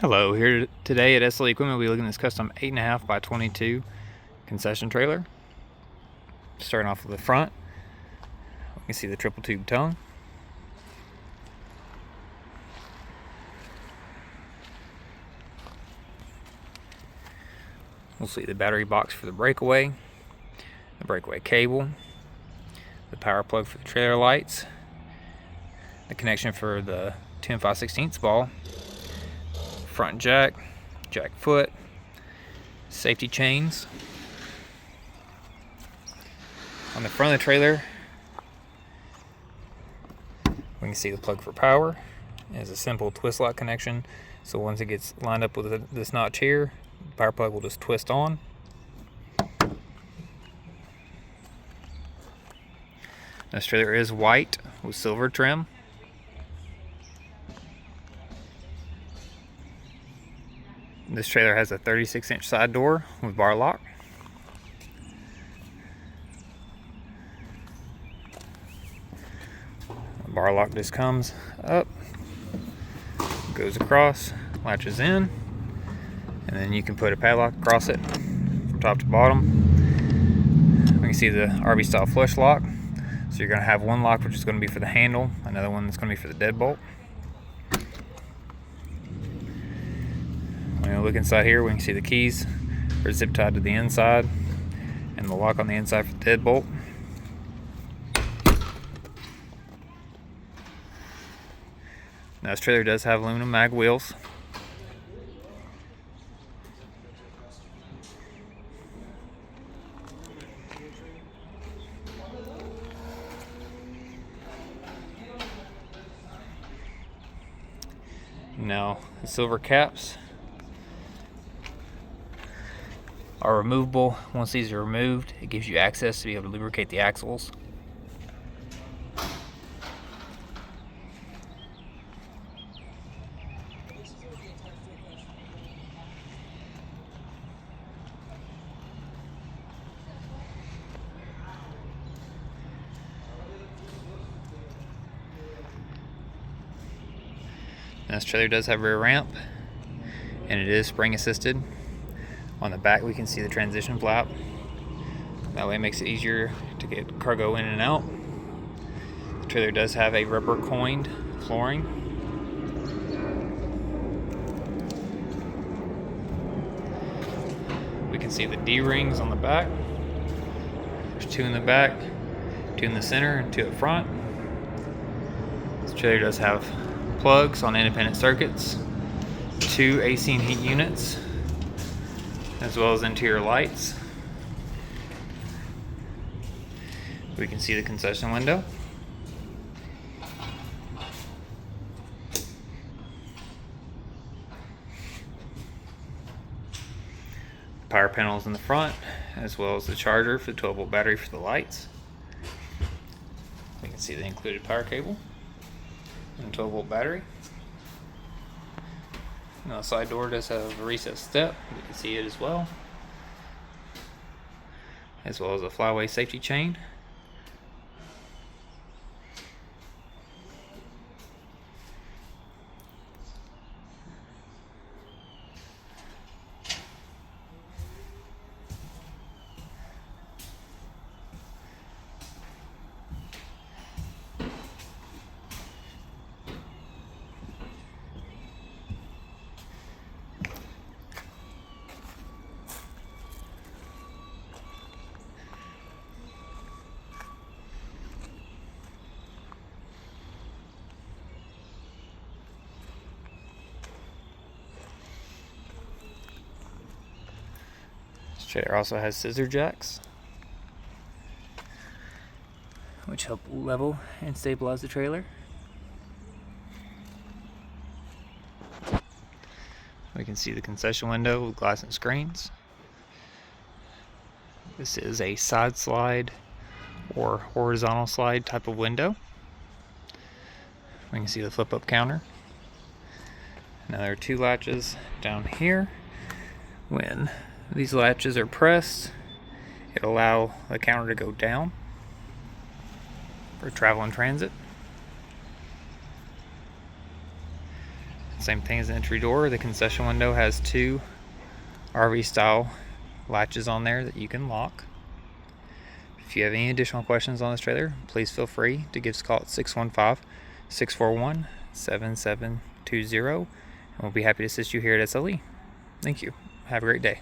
Hello, here today at SLE Equipment we'll be looking at this custom 8.5 by 22 concession trailer. Starting off with the front, we can see the triple tube tongue. We'll see the battery box for the breakaway, the breakaway cable, the power plug for the trailer lights, the connection for the 10 5/16 ball, front jack foot, safety chains. On the front of the trailer, we can see the plug for power. It has a simple twist lock connection, so once it gets lined up with this notch here, the power plug will just twist on. This trailer is white with silver trim. This trailer has a 36-inch side door with bar lock. The bar lock just comes up, goes across, latches in, and then you can put a padlock across it from top to bottom. We can see the RV style flush lock. So you're going to have one lock which is going to be for the handle, another one that's going to be for the deadbolt. When we look inside here, we can see the keys are zip tied to the inside and the lock on the inside for the deadbolt. Now this trailer does have aluminum mag wheels. Now the silver caps are removable. Once these are removed, it gives you access to be able to lubricate the axles. Now this trailer does have a rear ramp, and it is spring assisted. On the back we can see the transition flap. That way it makes it easier to get cargo in and out. The trailer does have a rubber coined flooring. We can see the D-rings on the back. There's two in the back, two in the center, and two up front. This trailer does have plugs on independent circuits, two AC and heat units, as well as interior lights. We can see the concession window. Power panels in the front, as well as the charger for the 12-volt battery for the lights. We can see the included power cable and 12-volt battery. Now the side door does have a recessed step. You can see it as well as a flyway safety chain. This trailer also has scissor jacks, which help level and stabilize the trailer. We can see the concession window with glass and screens. This is a side slide or horizontal slide type of window. We can see the flip up counter. Now there are two latches down here. When these latches are pressed, it'll allow the counter to go down for travel and transit. Same thing as the entry door. The concession window has 2 RV style latches on there that you can lock. If you have any additional questions on this trailer, please feel free to give us a call at 615-641-7720, and we'll be happy to assist you here at SLE. Thank you. Have a great day.